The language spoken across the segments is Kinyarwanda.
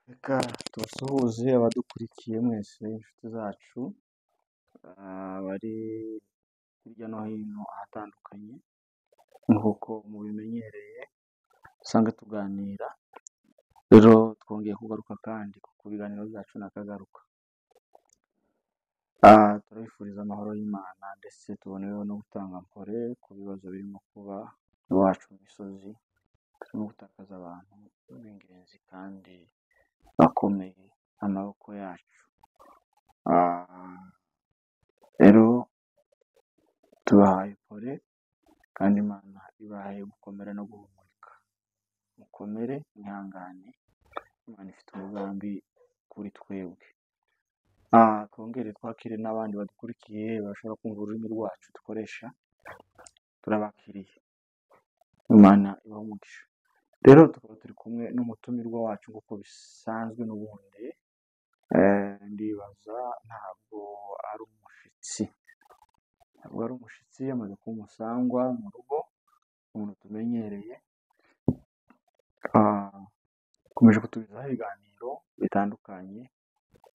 Reka tubasuhuze abadukurikiye mwese inshuti zacu bari hirya no hino ahatandukanye nk'uko mubimenyereye usanga tuganira, rero twongeye kugaruka kandi ku biganiro byacu nakagaruka. Turabifuriza amahoro y'Imana ndetse tuboneyeho no gutanga mpore ku bibazo birimo kuba iwacu mu misozi, turimo gutakaza abantu b'ingenzi kandi bakomeye amaboko yacu. Rero tubahaye pole kandi Imana ibahaye gukomera no guhumurika. Mukomere mwihangane, Imana ifite umugambi kuri twebwe. Twongere twakire n'abandi badukurikiye bashobora kumva ururimi rwacu dukoresha, turabakiriye. Imana ibahe umugisha. Rero tukaba turi kumwe n'umutumirwa wacu nk'uko bisanzwe n'ubundi, ndibaza ntabwo ari umushitsi, yamaze kuba umusangwa mu rugo, umuntu tumenyereye, akomeje kutugezaho ibiganiro bitandukanye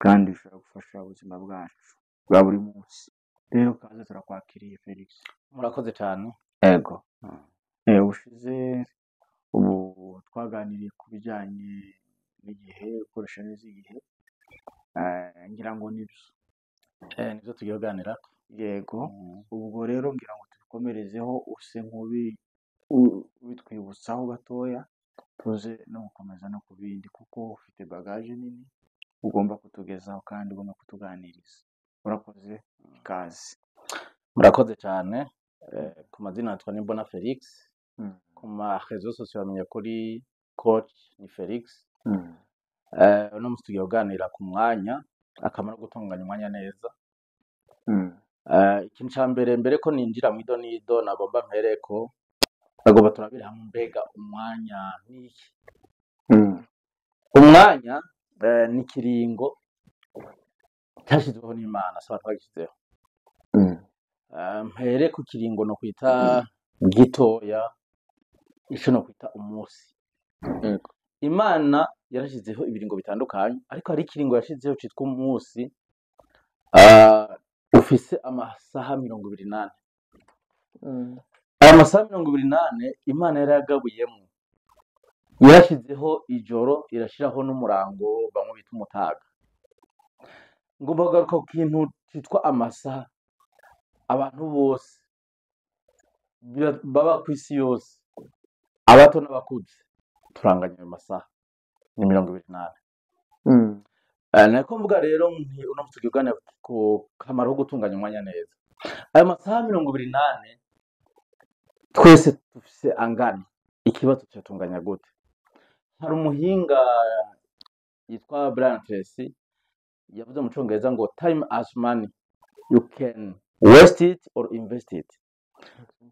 kandi bishobora gufasha ubuzima bwacu bwa buri munsi. Rero kaze turakwakiriye Felix. Murakoze cyane. Ego. Ubushize ubu twaganiriye ku bijyanye n'igihe, gukoresha neza igihe, ngira ngo nibyo tugiye kuganira. Yego. Ubwo rero ngira ngo tubikomerezeho use nk'ubitwibutsaho gatoya, tuze no gukomeza no ku bindi kuko ufite bagaje nini ugomba kutugezaho kandi ugomba kutuganiriza. Urakoze, ikaze. Murakoze cyane. Ku mazina yitwa Nimbona Felix, ku marezo sosiyo bamenya kuri coach ni Felix. Uno munsi tugiye kuganira ku mwanya, akamaro ko gutunganya umwanya neza. Ikintu cya mbere ko ninjira mu idonido nagomba mpereko, nagomba turabira hamwe mbega umwanya n'iki. Umwanya ni ikiringo cyashyizweho n'Imana, saba twagishyizeho. Mpere ku kiringo no kwita gitoya, icyo no kwita umunsi. Imana yarashyizeho ibiringo bitandukanye, ariko hari ikiringo yashyizeho cyitwa umunsi, ufise amasaha 28. Aya masaha 28 Imana yaragabuyemo, yarashyizeho ijoro, irashyiraho n'umurango bamwe bita umutaga. Ngomba kugaruka ku kintu cyitwa amasaha. Abantu bose baba ku isi yose, abato n'abakuze, turanganya ayo masaha ni 28. Nako mvuga rero uno munsi tugiye ku kamaro ko gutunganya umwanya neza. Ayo masaha 28 twese dufise angana, ikibazo cyatunganya gute. Hari umuhinga yitwa Brian Tracy yavuze mu Cyongereza ngo time as money, you can waste it or invest it.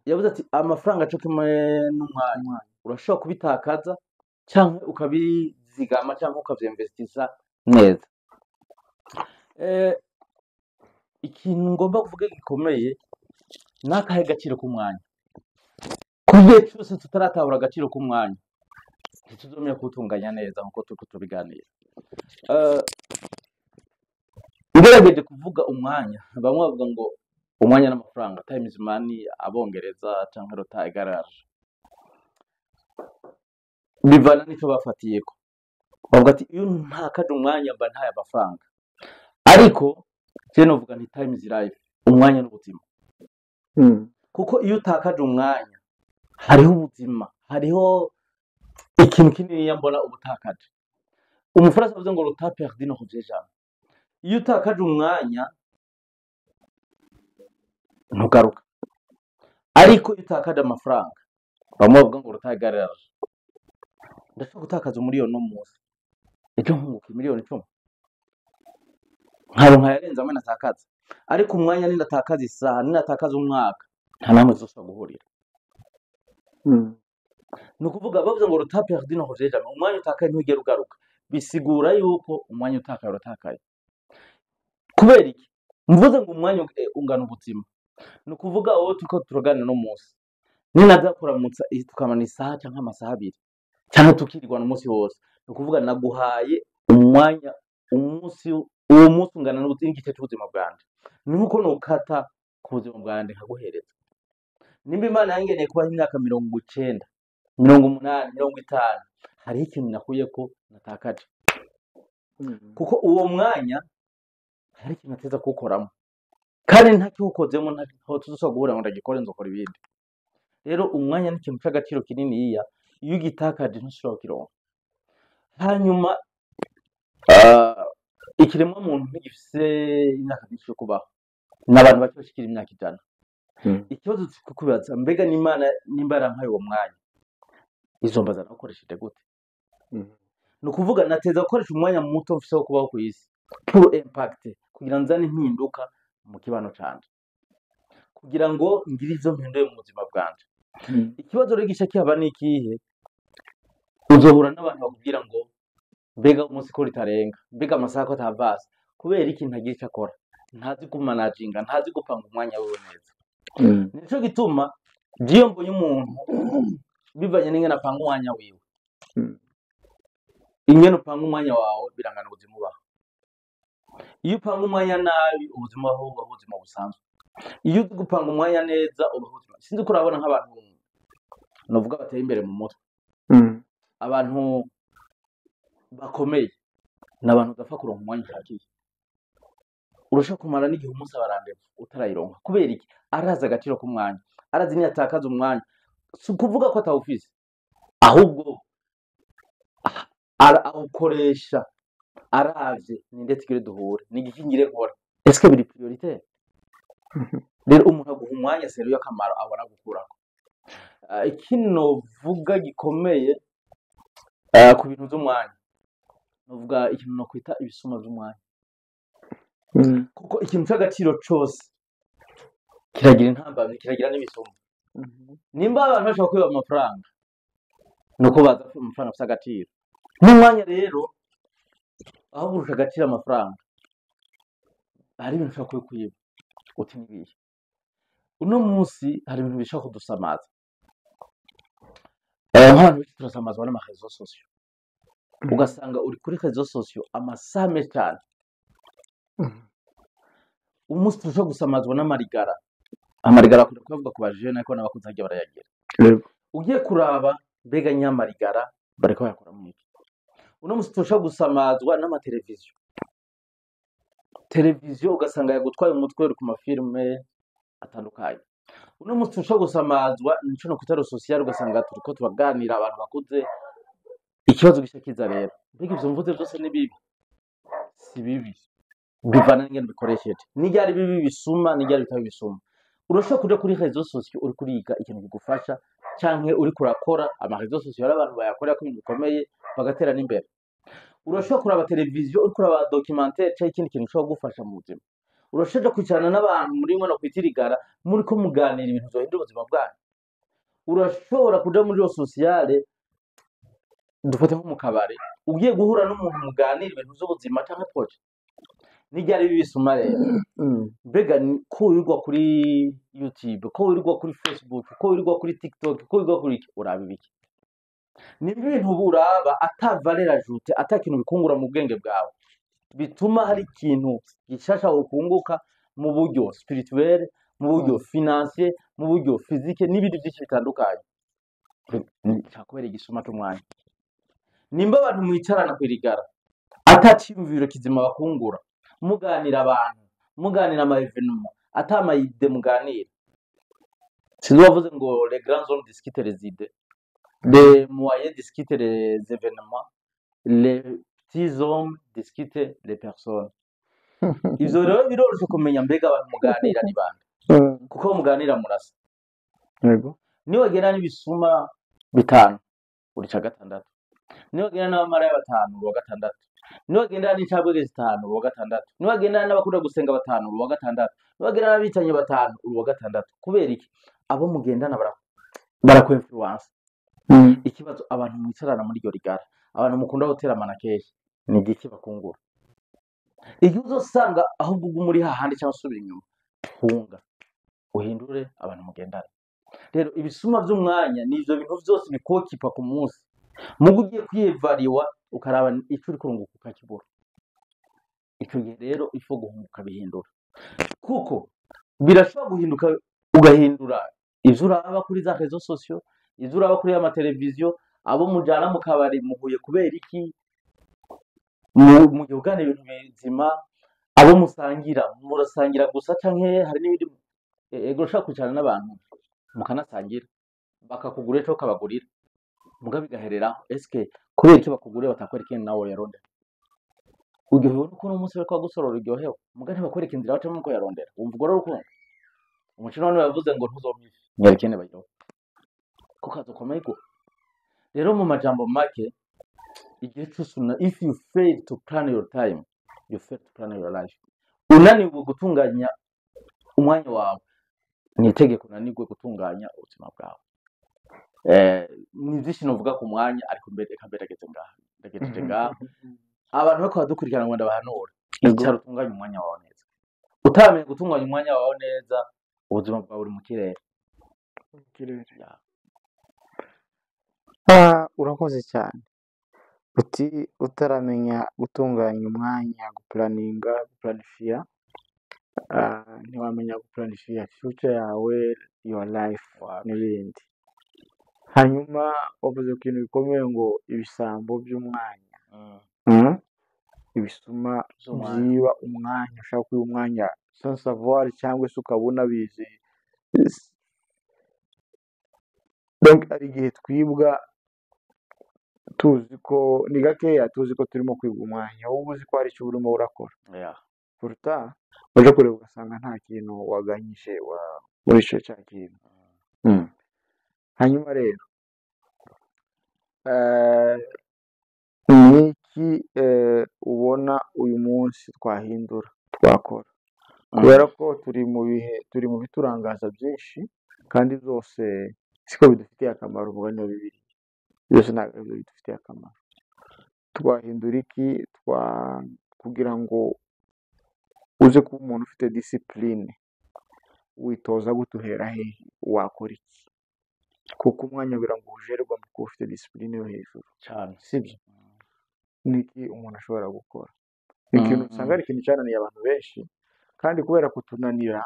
Yavuze ati amafaranga cyo kimwe n'umwanya, urashobora kubitakaza cyangwa ukabizigama cyangwa ukabyinvestisa neza. Ikintu ngomba kuvuga gikomeye n'akahe gaciro k'umwanya. Kugiye cyose tutaratabura agaciro k'umwanya, ntituzomenya kutunganya neza nkuko turi kutubiganira. Ngerageje kuvuga umwanya, bamwe bavuga ngo umwanya n'amafaranga, time is money, abongereza cyangwa rota egarage. Bivana n'icyo bafatiyeko. Bavuga ati iyo ntakaje umwanya mba ntaye amafaranga. Ariko je novuga nti time is life, umwanya n'ubuzima. Kuko iyo utakaje umwanya hariho ubuzima, hariho ikintu kinini mbona ubutakaje. Umufaransa avuze ngo le temps perdu ne revient jamais. Iyo utakaje umwanya ntugaruka. Ariko iyo utakaje amafaranga, bamwe bavuga ngo rutagararaje. Ndashaka gutakaza miliyoni no munsi, ejo nkunguka miliyoni 10. Nkaronka yarenze amwe natakaza. Ariko umwanya ni natakaza isaha, ni natakaza umwaka, nta namwe zose guhurira. Nukuvuga bavuze ngo le temps perdu ne revient jamais. Umwanya utakaye ntugera ugaruka. Bisigura yuko umwanya utakaye uratakaye. Kubera iki? Mvuze ngo umwanya ungana ubuzima. Nukuvuga wowe tuko turagana no munsi. Ni nadakora mutsa tukamana isaha cyangwa amasaha 2. Cyangwa tukirirwa no munsi wose. Nukuvuga naguhaye umwanya uwo munsi ungana n'igice cy'ubuzima bwanjye, ni nk'uko nukata ku buzima bwanjye nkaguhereza. Nimba Imana yangeneye kubaho imyaka 90, 80, 50, hariho ikintu nakuye ko natakaje, kuko uwo mwanya hari ikintu nateza kuwukoramo, kandi ntakiwukozemo ntaho tuzoshobora guhura ngo ndagikore nzokora ibindi. Rero umwanya ni ikintu cy'agaciro kininiya, iyo ugitakaje ntushobora kukironka. Hanyuma ikiremwa muntu ntigifise imyaka myinshi yo kubaho, n'abantu bake bashikira imyaka 100. Ikibazo kukubaza, mbega n'Imana nimba yarampaye uwo mwanya izombaza nakoresheje gute? Ni ukuvuga nateza gukoresha umwanya muto mfise wo kubaho ku isi pour impact, kugira nzane impinduka mu kibano canje, kugira ngo ngire izo mpinduye mu buzima bwanje. Ikibazo rero gisha kihaba ni ikihe? Uzohura n'abantu bakubwira ngo mbega umunsi ko ritarenga, mbega amasaha ko atavasa, kubera iki ntagira icyo akora, ntazi kumanaginga, ntazi gupanga umwanya wiwe neza. Nico gituma jiyo mbonye umuntu bivanye n'ingene apanga umwanya wiwe, ingene upanga umwanya wawe birangana ubuzima ubaho. Iyo upanga umwanya nabi, ubuzima wawe buba ubuzima busanzwe. Iyo uzi gupanga umwanya neza, ubaho ubuzima. Sinzi ko urabona nk'abantu novuga bateye imbere mu mutwe, abantu bakomeye n'abantu udapfa kuronka umwanya ushakiye. Urashobora kumara n'igihe umunsi abarandevu utarayironka. Kubera iki? Arazi agaciro k'umwanya, arazi niyatakaza umwanya, si ukuvuga ko atawufise, ahubwo awukoresha aravye ninde tigire duhure, ni igiki ngire nkora, eske biri prioritaire? Rero umuntu aguha umwanya serio y'akamaro abona gukurako. Ikindi novuga gikomeye ku bintu by'umwanya, novuga ikintu nokwita ibisuma by'umwanya. Kuko ikintu cy'agaciro cyose kiragira intambamyi, kiragira n'ibisuma. Nimba abantu bashobora kwiba amafaranga, nuko baza amafaranga afite agaciro. N'umwanya rero aho burusha agaciro amafaranga, hari ibintu ushobora kwiba uti nibiye. Uno munsi hari ibintu bishobora kudusamaza, nk'abantu benshi turasamazwa n'amarezo sosiyo, ugasanga uri kuri rezo sosiyo amasaha menshi cyane. Umunsi turushaho gusamazwa n'amarigara, amarigara akunda kuvuga ku bajene ariko n'abakuze hagiye barayagira. Ugiye kuraba mbega nyamarigara bariko yakora mu iki. Uno munsi turushaho gusamazwa n'amateleviziyo, televiziyo ugasanga yagutwaye umutwe uri ku mafilme atandukanye. Uno munsi turushaho gusamazwa nico no kutaro social, ugasanga turiko tubaganira abantu bakuze. Ikibazo gisha kiza rero, mbega ivyo mvuze byose ni bibi? Si bibi, bivana n'ingene bikoresheje. N'iryari bibi bisuma, n'iryari bitabi bisuma. Urashobora kuja kuri rezo sosiyo uri kuriga ikintu kigufasha, canke uri kurakora amarezo sosiyo y'abantu bayakorera ko ibintu bikomeye bagatera n'imbere. Urashobora kuraba televiziyo uri kuraba documentaire cyangwa ikindi kintu ushobora gufasha mu buzima. Urashobora kwicarana n'abantu muri mwe no kwitirigara muri ko muganira ibintu byohindura ubuzima bwanyu. Urashobora kuja muri sociale, dufate nko mu kabare, ugiye guhura n'umuntu muganira ibintu by'ubuzima cyangwa proje. N'iryari bibisuma rero, mbega ko wirirwa kuri YouTube, ko wirirwa kuri Facebook, ko wirirwa kuri TikTok, ko wirirwa kuri uraba ibiki? Ni ibintu buraba ata valeur ajoute, ata kintu bikungura mu bwenge bwawe, bituma hari ikintu gishasha ukunguka mu buryo spirituel, mu buryo financier, mu buryo physique n'ibindi byinshi bitandukanye. Cyakubera igisuma cy'umwanya. Nimba abantu mwicarana kwirigara ata cyimviro kizima bakungura, muganira abantu, muganira ama evenement, ata amayide muganira. Sizo bavuze ngo les grands hommes discutent les idées, les moyens discutent les événements, les petits hommes discutent les personnes. Ivyo rero biroroshe kumenya mbega abantu muganira ni bande, kuko muganira murasa. Yego. Niwe gena n'ibisuma bitanu uri ca gatandatu, niwe gena n'abamaraya batanu uri wa gatandatu, niwe gena n'icabwege zitanu uri wa gatandatu, niwe gena n'abakunda gusenga batanu uri wa gatandatu, niwe gena n'abitanye batanu uri wa gatandatu. Kubera iki? Abo mugendana barakwe influence. Ikibazo abantu mwicarana muri iryo rigara, abantu mukunda gutera manakeshi, ni igiki bakungura. Igihe uzosanga ahubwo muri hahandi cyangwa usubira inyuma, hunga uhindure abantu mugendana. Rero ibisuma by'umwanya ni ivyo bintu byose bikokipa ku munsi, mugo ugiye kwiyevariwa ukaraba ico uri kurunguka ukakibura. Ico gihe rero ifo guhunguka bihindura, kuko birashobora guhinduka ugahindura ivyo uraba kuri za réseaux sociaux, ivyo uraba kuri ama televiziyo, abo mujana mu kabari muhuye kubera iki, mu gihugu ibintu bizima, abo musangira murasangira gusa canke hari n'ibindi ego ushaka kwicarana n'abantu mukanasangira bakakugura ico kabagurira muga bigahereraho. Eske kubera iki bakuguriye batakwereka nawe yarondera uryohewe nuko uno munsi bariko bagusorora uryohewe muga ntibakwereka inzira bacamo nuko yarondera wumva ugora urukundo. Umukino none yavuze ngo ntuzomwife nyarekene bayo ko kazokomeye ko. Rero mu majambo make igihe cyose if you fail to plan your time you fail to plan your life. Unaniwe gutunganya umwanya wawe ni itegeko unanirwe gutunganya ubuzima bwawe. Ni byinshi novuga ku mwanya ariko mbere ndageze ngaha abantu bako badukurikirana ngo ndabahanura icyaro utunganya umwanya wawe neza. Utamenye gutunganya umwanya wawe neza ubuzima bwawe buri mu kirere. Urakoze cyane. Uti utaramenya gutunganya umwanya, guplanifia, ntiwamenya guplanifia future yawe, your life n'ibindi. Hanyuma wavuze ku kintu bikomeye ngo ibisambo by'umwanya, ibisuma byiba umwanya, ushaka kuba umwanya sans savoir cyangwa se ukabona bizi. Donc ari igihe twibwa tuzi ko ni gakeya, tuzi ko turimo kwiga umwanya, wowe uzi ko hari icyo urimo urakora. Kuruta uje kureba ugasanga nta kintu waganyije muri icyo cya kintu. Hanyuma rero niki ubona uyu munsi twahindura twakora, kubera ko turi mu biturangaza byinshi kandi zose siko bidufitiye akamaro. Mubane bibiri byose ntabwo bidufitiye akamaro. Twahindura iki kugira ngo uze kuba umuntu ufite discipline, witoza gutuhera hehe, wakora iki? Kuko umwanya birangujerwa mu kuba ufite discipline yo hejuru cyane, sibyo? Niki umuntu ashobora gukora? Ni ikintu usanga ari ikintu cyananiye abantu benshi, kandi kubera kutunanira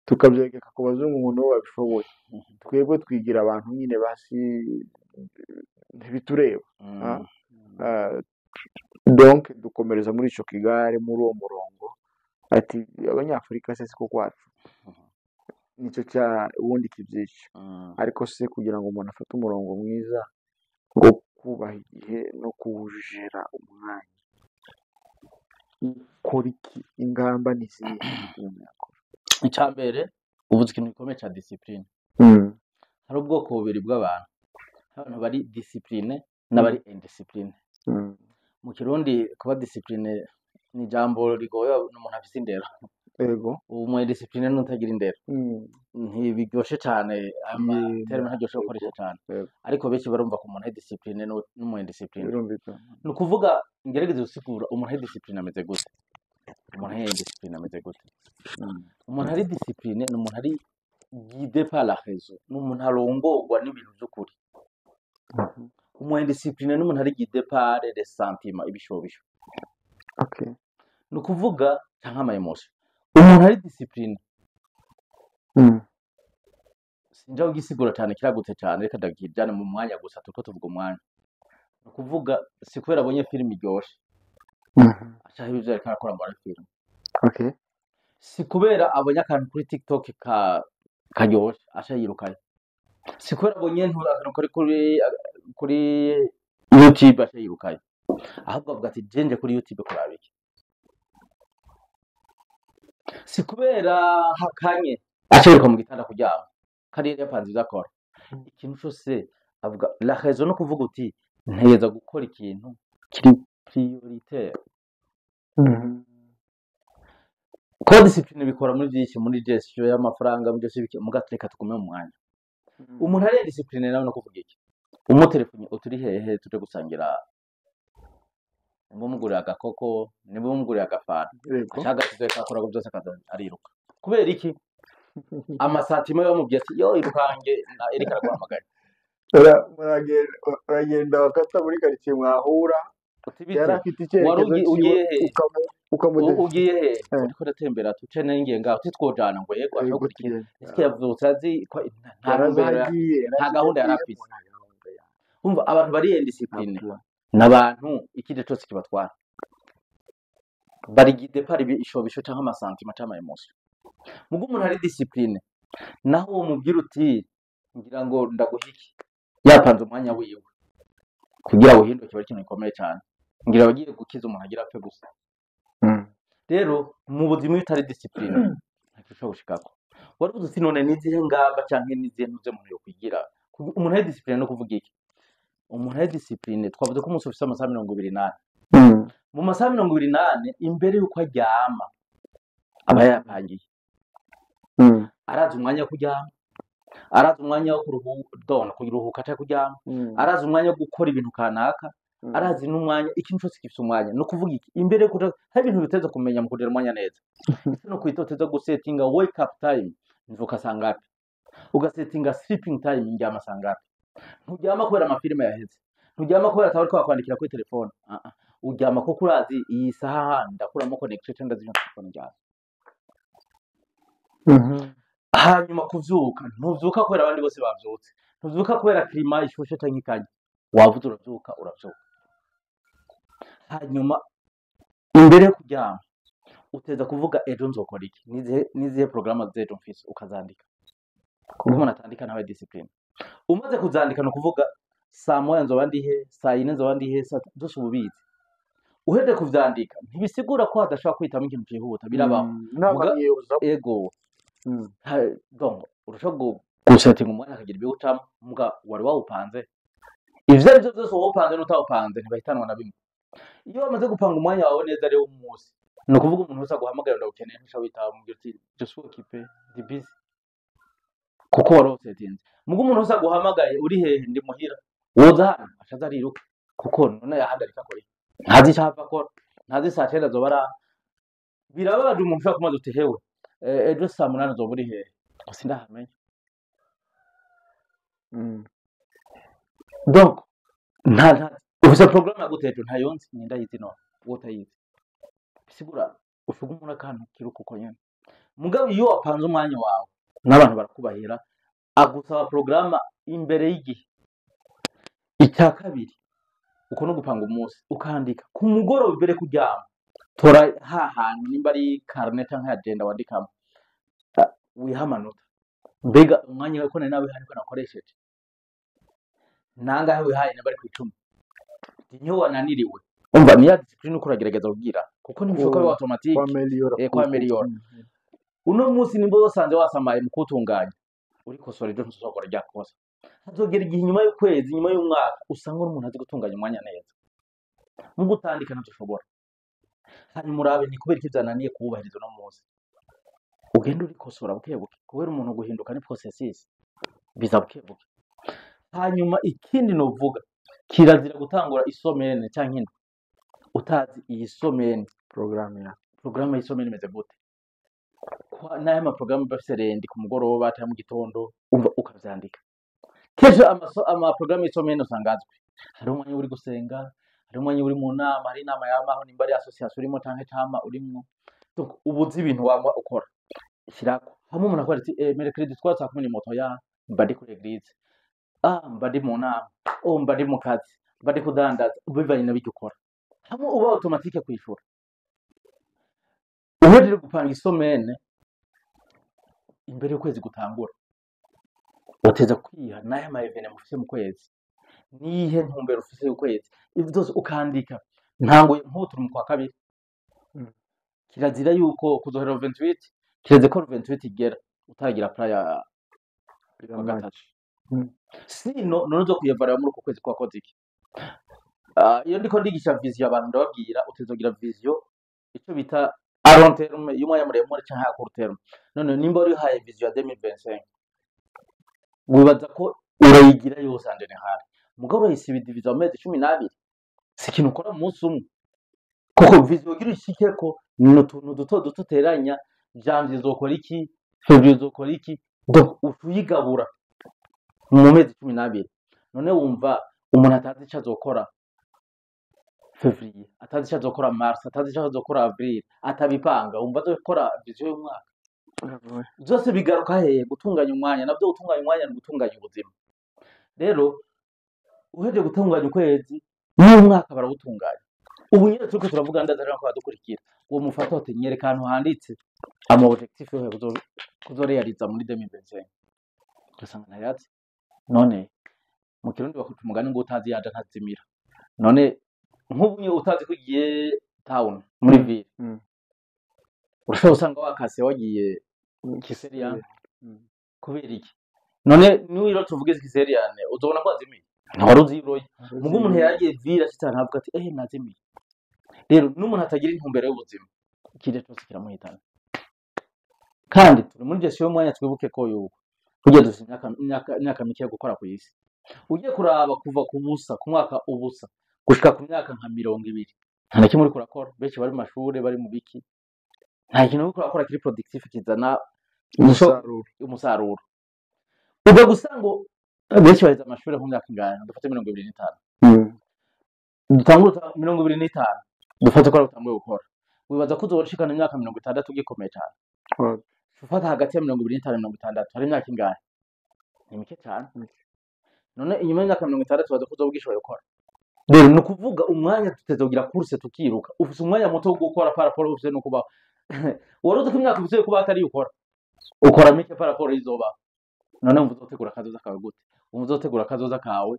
tukabyegeka ku bazungu ngo nibo babishoboye. Twebwe twigira abantu nyine basi ntibitureba. Donc dukomereza muri ico kigare, muri uwo murongo ati abanyafurika se siko kwacu, nicyo cya ubundi kibyica. Ariko se kugira ngo umuntu afate umurongo mwiza ngo kubaha igihe no kuwujera umwanya, ukora iki? Ingamba ni zihe umuntu yakora? Icyambere ubuze ikintu gikomeye cya discipline. Hari ubwoko bubiri bw'abantu, abantu bari discipline n'abari indiscipline. Mu Kirundi kuba discipline ni ijambo rigoye n'umuntu afite indero. Yego. Umu indiscipline n'utagira indero ntibiryoshe cyane, terme ntaryoshe gukoresha cyane. Ariko benshi barumva ko umuntu ari discipline n'umu indiscipline. Ni ukuvuga ngerageze gusigura umuntu ari discipline ameze gute, umuntu ari indiscipline ameze gute. Umuntu ari discipline ni umuntu ari guidé par la raison, ni umuntu arongorwa n'ibintu by'ukuri. Umu indiscipline ni umuntu ari guidé par les sentiments, ibishobisho. Okay. Ni ukuvuga cyangwa ama emotion. Umuntu ari discipline sinjya ugisigura cyane, kiragutse cyane, reka ndagijyana mu mwanya gusa tuko tuvuga umwanya. Ni ukuvuga si kubera abonye film iryoshe ashaka ibyo ariko arakora muri film. Okay. Si kubera abonye akantu kuri TikTok karyoshe ashaka yirukaye. Si kubera abonye kuri YouTube ashaka yirukaye, ahubwo avuga ati jenje kuri YouTube kuraba iki. Si kubera hakanye ashaka mu gitanda kuryama kandi yapanze izakora ikintu cyose. Avuga la raison no kuvuga uti ntiyeza gukora ikintu kiri prioritaire. Ko discipline bikora muri byinshi, muri gestion y'amafaranga, mu byose mugatreka tugume mu mwanya. Umuntu ari discipline nawe no kuvuga iki, umutelefone uturi hehe tuje gusangira, mumugurira agakoko, nibo mumugurira agafana, ashaka kizeka akora byose ariruka. Kubera iki? Amasantima yo mu byatsi yo irukange Erika araguhamagara. uragenda bakata muri quartier mwahura yari afite icyerekezo ugiye ukamudefisa he uriko uratembera tuce n'ingiye ngaho twojana ngo yego ashobora iki yavyutse azi ko nta gahunda yari afise. Umva abantu bari indiscipline n'abantu ikije cyose kibatwara bari guide par ishobisho cyangwa amasantima cyangwa emotion. Mugo umuntu ari discipline naho uwo mubwira uti ngira ngo ndaguhiki yapanze umwanya wiwe kugira ngo uhinduke bari kintu gikomeye cyane ngira bagiye gukiza umuntu agira apfe gusa. Rero mu buzima bitari discipline ntakisho gushikako wari uzi none nizihe ngamba cyangwa nizihe ntuze umuntu yo kwigira umuntu ari discipline no kuvuga iki. Umuntu ari discipline twavuze ko umunsi ufite amasaha 28 mu masaha 28 imbere yuko aryama aba yapangiye arazi umwanya wo kuryama arazi umwanya wo kuruhuka cyangwa kuryama arazi umwanya wo gukora ibintu kanaka arazi n'umwanya ikintu cyose gifite umwanya no kuvuga iki imbere kuja hari ibintu biteze kumenya mu kugera umwanya neza no kwitoteza gusettinga wake up time nivuka sangapi ugasettinga sleeping time ndyama sangapi nturyama kubera amafilime yaheze nturyama kubera atari ko kwandikira kuri telefone uryama ko kurazi iyi saha ndakuramo connection cyangwa zino telefone njya hanyuma kuvyuka ntuvyuka kubera abandi bose bavyutse ntuvyuka kubera klima ishushe cyangwa ikanye wavuze uravyuka hanyuma imbere yo kuryama uteza kuvuga ejo nzokora iki nizihe programme zejo mfise ukazandika kuko umuntu atandika nawe discipline umaze kuzandika no kuvuga saa moya nzoba ndihe saa yine nzoba ndihe zose ububizi uhede kuvyandika ntibisigura ko hadashobora kwitamo ikintu cyihuta birabaho ego donc urashobora gusettinga umwanya akagira ibyo ucamo mbwa wari wawupanze ivyo arivyo byose wawupanze n'utawupanze ntibahitanwa na bimwe. Iyo wamaze gupanga umwanya wawe neza rero umunsi no kuvuga umuntu wese aguhamagara ndagukeneye ntusha witaba mubwira uti je suis occupé ndi busy kuko warosettinze. Mugo umuntu wese aguhamagaye uri hehe ndi muhira woza hano ashaza ariruka kuko none yahandarika kore ntazi cyapa ko ntazi saa 9 zobara birababaje umuntu ushaka kumaze uti hewe ejo saa 8 zoburi hehe sindahamenye. Donc nta ufise programme ya gutejo ntayonzi nindayizi no wotayizi bisigura ufuga umuntu akantu kiruko uko nyene mugabo iyo wapanze umwanya wawe n'abantu barakubahira agusaba programme imbere y'igihe. Icya kabiri uko no gupanga umunsi ukandika ku mugoroba imbere kuryama tora hantu nimba ari carnet cyangwa agenda wandikamo wihamanota mbega umwanya wako nawe hari ko nakoresheje nangahe wihaye nabari ku 10 niyo wananiriwe umva niya discipline uko uragerageza kugira kuko ntibishoka bi automatique kwa meliora uno munsi nimbo basanze wasamaye mu kutunganya uri kosora ejo ntuzokora rya kosa hazogera igihe nyuma y'ukwezi nyuma y'umwaka usanga umuntu azi gutunganya umwanya neza mu gutandika ntushobora hari murabe ni kubera ikizananiye kubahiriza no munsi ugenda uri kosora bukebuke kubera umuntu guhinduka ni processes biza bukebuke. Hanyuma ikindi novuga kirazira gutangura isomene cyangwa indwi utazi iyi somene programme y'isomene imeze gute kwa naye ama programme bafise rendi ku mugoroba cyangwa mu gitondo umva ukavyandika keje ama programme y'isomene usangazwe hari umwanya uri gusenga hari umwanya uri mu nama hari inama yamaho nimba ari association urimo canke tama urimo donc ubuzi ibintu wama ukora shirako hamwe umuntu akora ati mercredi twatsa kumwe moto ya mbadi kuri eglise mbadi mu nama mbadi mu kazi mbadi kudandaza bivanye nabyo ukora hamwe uba automatique kwishura uhejeje gupanga isomene imbere y'ukwezi gutangura uteza kwiha naye ama event mufise mu kwezi nihe ntumbero ufise ukwezi ivyo byose ukandika ntango nk'uturi mu kwa kabiri kirazira yuko kuzohera 28 kireze ko 28 igera utagira playa ya gatatu sino none zo kuyevara muri uko kwezi kwa koziki iyo ndiko ndigisha vision abantu ndababwira utezogira vision ico bita a long term y'umwanya muremure cyangwa court term none nimba uri haye vision ya 2025 wibaza ko urayigira yose ande hari mugabo urayisiba division amezi 12 sikintu ukora umunsi umwe kuko vision gira ishike ko n'utuntu duto duteranya janvier zokora iki february zokora iki donc ufuyigabura mu mezi 12 none wumva umuntu atazi icyo azokora Fevrier, atazi icyo azokora Mars, atazi icyo azokora Avril, atabipanga, wumva azokora vision y'umwaka. Byose bigaruka hehe? Gutunganya umwanya. Nabyo gutunganya umwanya ni gutunganya ubuzima. Rero uheje gutunganya ukwezi n'umwaka barawutunganya. Ubu nyine turiko turavuga ndazarira ko badukurikira. Uwo mufata hote nyereka ahantu handitse ama objectif yo kuzorealiza muri 2025. Gasanga ntayatse. None mu kirundi bakuca umugani ngo utazi yaje ntazimira. None nk'ubunye utazi kugiye town muri ville. Urashobora usanga wakase wagiye Kiseriyane kubera iki? None niwiro tuvuge Kiseriyane uzobona ko azimiye. Ntawari uziroye. Mugo umuntu yagiye ville ashitse ntavuga ati nazimiye. Rero n'umuntu atagira intumbero y'ubuzima ikije cyose kiramuhitana. Kandi turi muri gestion y'umwanya twibuke ko yuko kugiye dufite imyaka mike yo gukora ku isi. Ugiye kuraba kuva ku busa ku mwaka ubusa gushika ku myaka nka 20. Nta na kimwe uri kurakora. Benshi bari mu mashuri bari mu biki. Nta kintu uri kurakora kiri productive kizana umusaruro. Uba gusango benshi baheza amashuri mu myaka ingana dufate 25. Dutangura 25 dufate ko utamwe gukora. Wibaza ko uzoshikana imyaka 60 ugikomeye cyane. Ufata hagati ya 25 na 60 hari imyaka ingana. Ni mike cyane. None inyuma y'imyaka 60 baza kuzobwishoboye gukora. Rero no kuvuga umwanya tutezogira kurse tukiruka. Ufise umwanya muto wo gukora para poro ufise no kuba. Waruze ko imyaka ufise kuba atari ukora. Ukora mike para poro izoba. None uzotegura kazoza kawe gute? Uzotegura kazoza kawe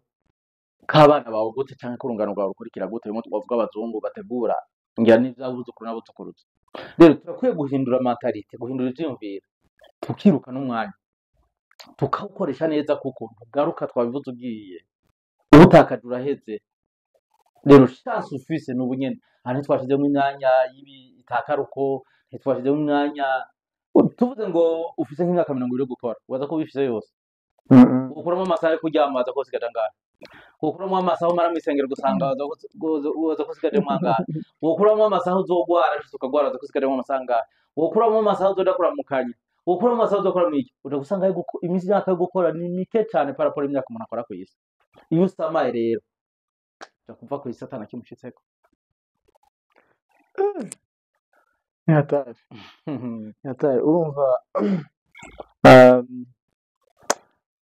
kabana bawe gute cyangwa kurungano rwawe rukurikira gute? Bimwe twavuga abazungu bategura ngira n'ivyabuzukuru n'abuzukuruza. Rero turakwiye guhindura mentalite, guhindura ivyumviro. Tukiruka n'umwanya. Tukawukoresha neza kuko ntugaruka twabivuze ugiye. Ubutakaje uraheze. Rero chance ufise n'ubunyene. Hane twashizemo imyanya y'itakaruko, ntitwashizemo imyanya tuvuze ngo ufise nk'imyaka 20 yo gukora. Waza ko bifise yose. Ukuramo amasaha yo kuryama waza ko sigaje ngana. Ukuramo amasaha mara misengero gusanga waza ko sigaje mwangana. Ukuramo amasaha uzogwara ukagwara waza ko sigaje mu masanga. Ukuramo amasaha uzodakora mu kanya. Ukuramo amasaha uzokora mwiki. Uja gusanga imisi yaka yo gukora ni mike cyane para pora imyaka umuntu akora ku isi. Iyo usamaye rero kuva ku isatana kimushitseko. Yataye urumva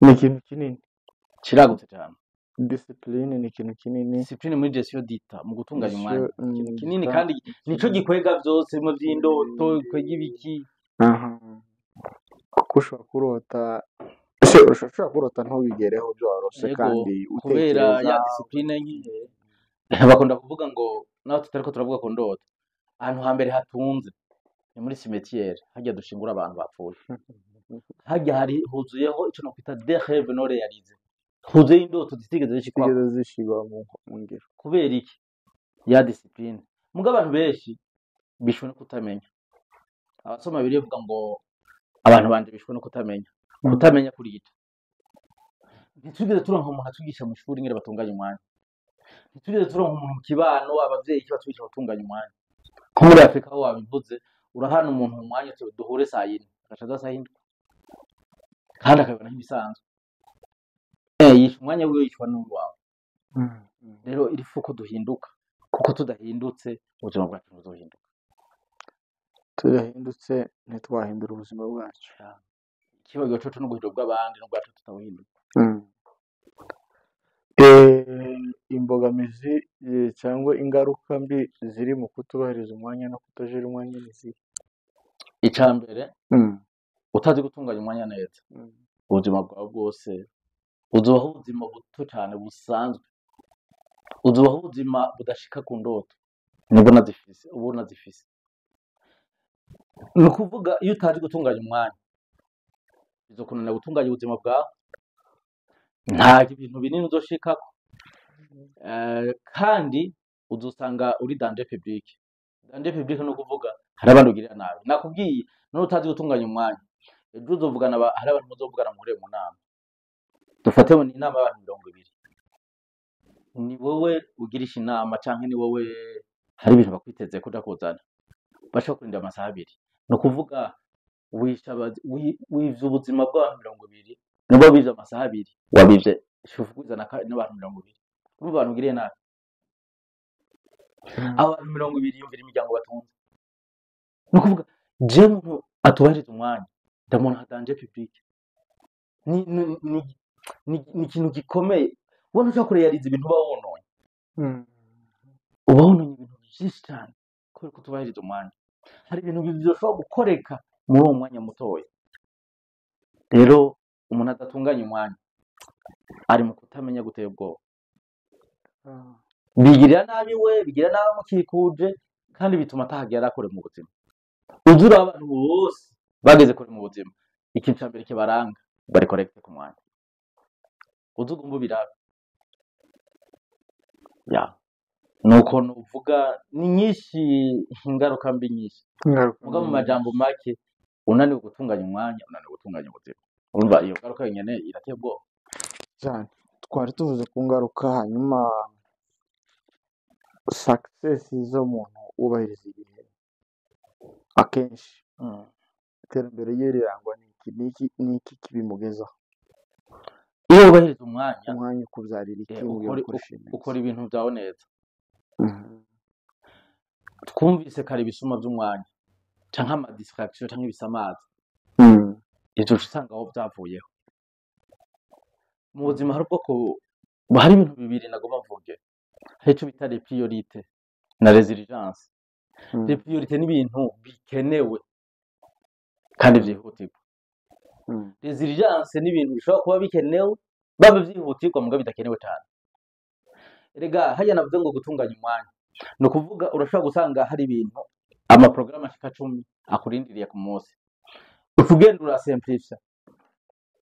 ni ikintu kinini kiragutse cyane. Discipline ni ikintu kinini. Discipline muri gestion dita mu gutunganya umwanya kinini kandi nico gikwega byose mu by'indoto kwega ibiki. Kuko ushobora kurota ushobora kurota ntubigereho byo warose kandi kubera ya discipline nyine. Bakunda kuvuga ngo naho tutariko turavuga ko ndota ahantu hambere hatunze ni muri cimetière hajya dushingura abantu bapfuye. Hajya hari huzuyeho ico no kwita des rêves non réalisés. Huzuye indoto zitigeze zishigwa mu ngiro. Kubera iki? Ya discipline. Muga abantu benshi bishwe no kutamenya. Abasoma biri bavuga ngo abantu banje bishwe no kutamenya. Kutamenya kuri gito. Ntitugeze turonka umuntu atugisha mu shuri ngire batunganya umwanya. Ntitugeze turonka umuntu mu kibano abavyeyi kibatwigisha gutunganya umwanya. Ko muri Afrika aho wabivuze urahana umuntu mu mwanya duhure saa 4 agacaza saa 7 kandi akabona nk'ibisanzwe. Yishe umwanya wiwe yishwa n'uwawe. Rero iri fuko duhinduka kuko tudahindutse ubuzima bwacu buzohinduka. Tudahindutse ntitwahindura ubuzima bwacu. Ikibazo cyo no guhindura bw'abandi no bwacu tutabuhinduka. Imbogamizi cyangwa ingaruka mbi ziri mu kutubahiriza umwanya no kutajera umwanya n'izi. Icambere utazi gutunganya umwanya neza. Ubuzima bwawe bwose uzobaho ubuzima buto cyane busanzwe. Uzobaho ubuzima budashika ku ndoto. Nubwo nazifise ubu nazifise. Nukuvuga iyo utazi gutunganya umwanya bizokunana gutunganya ubuzima bwawe. Nta bintu binini uzoshikako. Kandi uzosanga uri danger public. Danger public no kuvuga hari abantu ugirira nabi. Nakubwiye no utazi gutunganya umwanya. Ejo uzovugana hari abantu muzovugana mu nama. Dufate ni inama y'abantu 20. Ni wowe ugirisha inama canke ni wowe hari ibintu bakwiteze ko ndakuzana. Bashaka kurinda amasaha 2. No kuvuga wivye ubuzima bw'abantu 20. Nibo bivye amasaha 2. Wabivye ishufugwiza n'abantu 200 urumva abantu ugiriye nabi abantu 200 yumvira imiryango batunze no kuvuga je muntu atubahiriza umwanya ndamona hatanje public ni ikintu gikomeye ubona ushaka kureyariza ibintu bawononye ubawononye ibintu byinshi cyane kubera kutubahiriza umwanya hari ibintu bishobora gukoreka muri uwo mwanya mutoya rero umuntu adatunganya umwanya ari mu kutamenya guteye ubwoba bigirira nabi we bigira nabi mukikuje kandi bituma atahagera kure mu buzima uzura abantu bose bageze kure mu buzima ikintu cya mbere kibaranga bari correct ku mwanya uzugumbu birabe ya nuko nuvuga ni nyinshi ingaruka mbi nyinshi muga mu majambo make unaniwe gutunganya umwanya unaniwe gutunganya ubuzima urumva iyo ngaruka yenyene irateye ubwoba cyane twari tuvuze ku ngaruka hanyuma success z'umuntu ubahiriza igihe akenshi iterambere rye rirangwa n'iki kibimugezaho iyo ubahiriza umwanya ukubyarira iki ukora ibintu byawe neza twumvise kare ibisuma by'umwanya cyangwa ama distraction cyangwa ibisamaza ibyo usanga aho byavuyeho mu buzima hari ubwoko hari ibintu bibiri nagomba mvuge hari icyo bita les priorités na resilience les priorités ni ibintu bikenewe kandi byihutirwa resilience ni ibintu bishobora kuba bikenewe baba byihutirwa muga bidakenewe cyane erega hajya navuze ngo gutunganya umwanya no kuvuga urashobora gusanga hari ibintu ama programme ashika 10 akurindiriye ku munsi ukugenda urasimplifya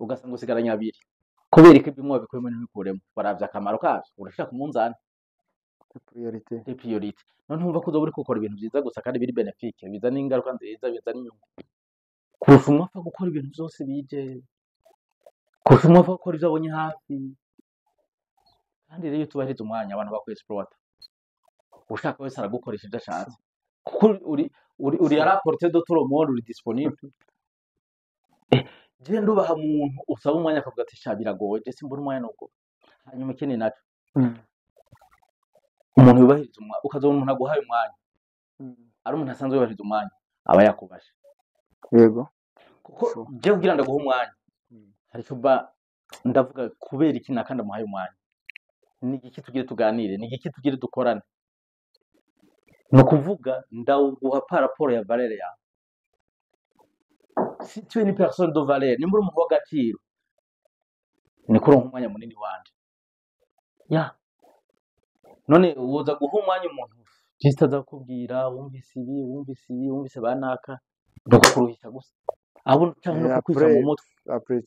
ugasanga usigaranye abiri kubera ko ibimwe bikwemwe n'ibikuremo baravya akamaro kazo urashaka umunzana priority none umva ko uzoburi gukora ibintu byiza gusa kandi biri benefique bizana ingaruka nziza bizana inyungu kurusha fa gukora ibintu byose bije kurusha fa gukora ibyo abonye hafi kandi rero tubahiriza umwanya abantu bakwexploiter ushaka wese aragukoresha ibyo ashatse kuko uri rapporter de tout le monde uri disponible je ndubaha muntu usaba umwanya akavuga ati sha biragoye je simbura umwanya nuko hanyuma ikindi naco umuntu yubahiriza umwanya ukazona umuntu aguhaye umwanya ari umuntu asanzwe yubahiriza umwanya aba yakubasha yego kuko je kugira ndaguha umwanya hari cyo ndavuga kubera iki nakandi amuhaye umwanya ni iki tugire tuganire ni iki tugire dukorane no kuvuga ndawuguha par rapport ya valeur yawe si tu es une personne de valeur ni muri umuntu w'agaciro ni kuronka umwanya munini wanje ya none uza guha umwanya umuntu jista zakubwira wumvise banaka ndakuruhisha gusa abo cyangwa kwiza mu mutwe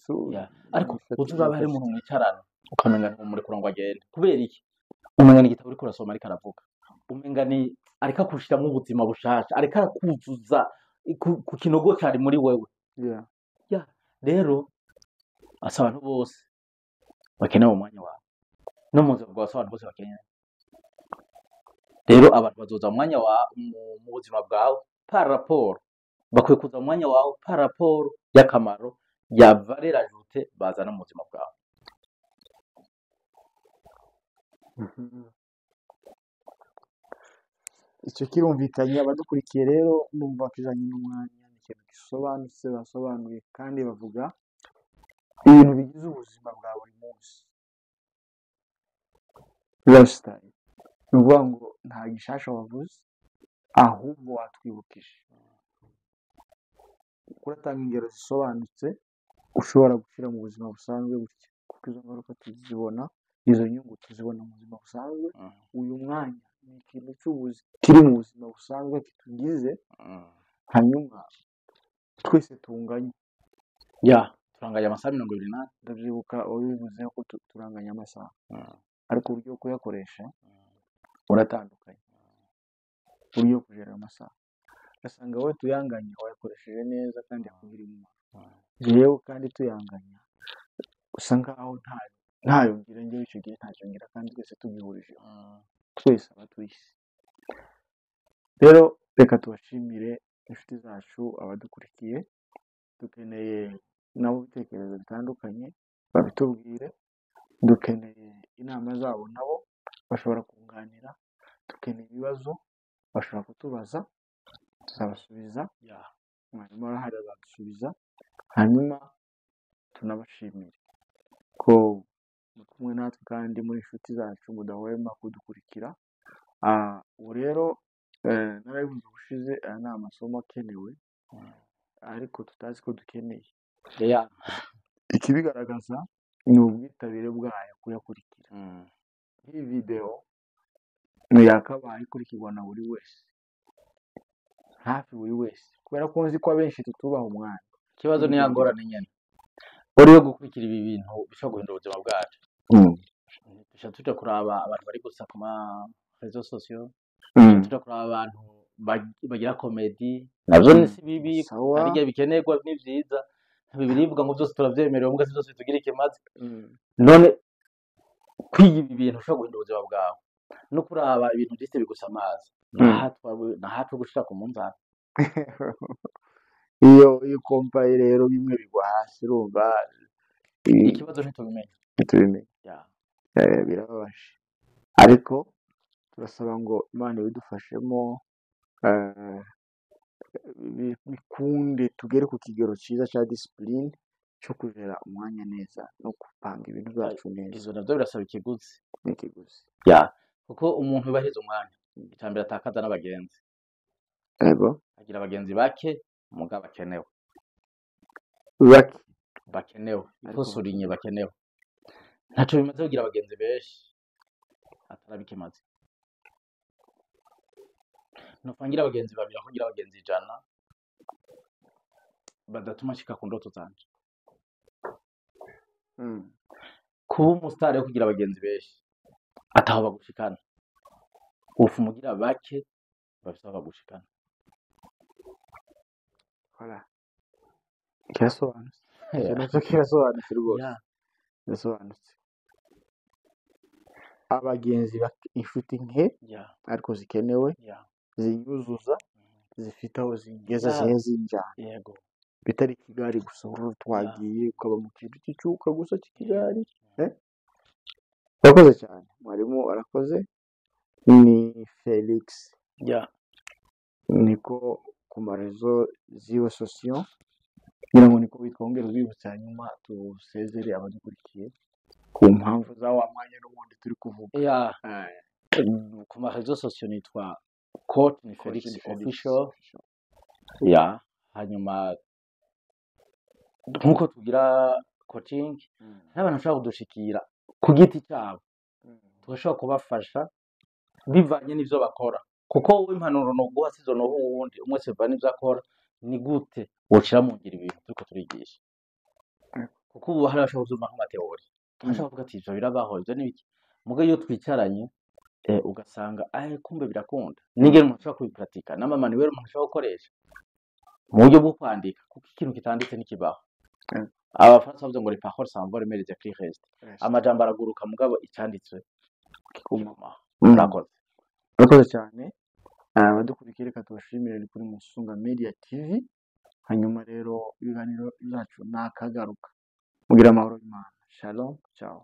ariko uzuraba hari umuntu mwicarana ukamenya ngo muri kurangwa agenda kubera iki umenya ni igitabo uri kurasoma ariko aravuga umenga ni ariko akushira mu buzima bushasha ariko akuzuza ku kinogo cyari muri wewe ya rero asa abantu bose bakeneye umwanya wawe no muzo bwa abantu bose bakeneye rero abantu bazoza umwanya wa mu buzima bwawe par rapport bakwiye kuza umwanya wawe par rapport y'akamaro ya valeur ajoute bazana mu buzima bwawe icyo kirumvikanye abadukurikiye rero numva kijanye n'umwanya ikintu gisobanutse basobanuye kandi bavuga ibintu bigize ubuzima bwa buri munsi lifestyle nuvuga ngo nta gishasha wavuze ahubwo watwibukije kuratanga ingero zisobanutse ushobora gushyira mu buzima busanzwe gutya kuko izo ngaruka tuzibona izo nyungu tuzibona mu buzima busanzwe uyu mwanya ni ikintu cy'ubuzi kiri mu buzima busanzwe kitugize hanyuma twese tunganye ya turanganya amasaha 28 ndabyibuka ubivuze ko turanganya amasaha ariko uburyo bwo kuyakoresha uratandukanye uburyo kujera amasaha gasanga wowe tuyanganya wayakoresheje neza kandi yakugira umumaro yewe kandi tuyanganya usanga aho ntayo ngira ngewe icyo gihe ntacyo ngira kandi twese tubihurije twese abatuisi rero reka tubashimire inshuti zacu abadukurikiye dukeneye nabo ibitekerezo bitandukanye babitubwire dukeneye inama zabo, nabo bashobora kunganira, dukeneye ibibazo bashobora kutubaza, tuzabasubiza, mwarimu arahari azadusubiza, hanyuma tunabashimire ko muri kumwe natwe kandi muri inshuti zacu mudahwema kudukurikira. Ubu rero narabivuze ubushize, aya ni amasomo akenewe ariko tutazi ko dukeneye. Ikibigaragaza ni ubwitabire bwayo kuyakurikira. Iyi video yakabaye ikurikirwa na buri wese, hafi buri wese, kubera ko nzi ko abenshi tutubaha umwanya. Ikibazo ni ya ngorane nyene uriyo gukurikira ibi bintu bishobora guhindura ubuzima bwacu. Tuja kuraba abantu bari gusa ku ma réseaux sociaux, tuja kuraba abantu bagira komedi, navyo ni si bibi, ariko bikenerwa ni vyiza. Bibirivuga ngo byose turavyemerewe, mbwa byose tugira ikimazi. None kwiga ibi bintu ushobora guhindura ubuzima bwawe no kuraba ibintu byose bigusa amazi, nahatwe gushira ku munzani. iyo kompaye rero bimwe bigwa hasi, urumva ikibazo ntitubimenye. Birababaje, ariko turasaba ngo Imana ibidufashemo, bikunde tugere ku kigero cyiza cya discipline cyo kugera umwanya neza no gupanga ibintu byacu neza. Izo navyo birasaba ikiguzi. N'ikiguzi. Kuko umuntu yubahiriza umwanya, icambere atakaza n'abagenzi. Yego. Agira abagenzi bake mugabo bakenewe. Bakenewe. Ikosurinye bakenewe. Ntaco bimaze kugira abagenzi benshi atarabikimaze. Nofangira abagenzi babiri aho ngira abagenzi 100 badatuma shika ku ndoto zanje. Kuba umusitari wo kugira abagenzi benshi ataho bagushikana, ufu mugira bake bafite bagushikana. Kirasobanutse. Nacyo kirasobanutse rwose. Kirasobanutse. Abagenzi inshuti nke ariko zikenewe, ziyuzuza, zifite aho zingeza zinjana. Yego. Bitari Kigali gusa twagiye ukaba mu kintu cy'icuka gusa cy'Kigali. Urakoze cyane mwarimu, arakoze. Ni Felix. Niko ku marezo ziwe sosiyo, ngira ngo niko bitwongera ubibutsa, hanyuma tusezere abadukurikiye ku mpamvu za wa mwanya n'ubundi turi kuvuga. Ku marezo sosiyo nitwa Coach ni Felix official. Hanyuma nkuko tugira coaching n'abantu bashaka kudushikira ku giti cyabo, tugashobora kubafasha bivanye n'ivyo bakora, kuko wowe impanuro no guha sizo no wundi umwe se bani n'ivyo akora. Ni gute woshira mu ngira ibintu turiko turigisha? Kuko ubu hari abashaka kuzuma nk'amateori, ashaka kuvuga ati ivyo birabaho, ivyo n'ibiki. Muga iyo twicaranye ugasanga kumbe birakunda, nigere umuntu ashobora kubipratika, n'amama niwe umuntu ashobora gukoresha mu buryo bwo kwandika, kuko ikintu kitanditse n'ikibaho. Abafaransa bavuze ngo les paroles s'envolent mais les écrits restent. Amajambo araguruka mugabo icyanditswe kikuma. Urakoze cyane. Abadukurikiye reka tubashimire, ni kuri Musunga Media TV. Hanyuma rero ibiganiro byacu nakagaruka. Mugira amahoro y'Imana. Shalom, ciao.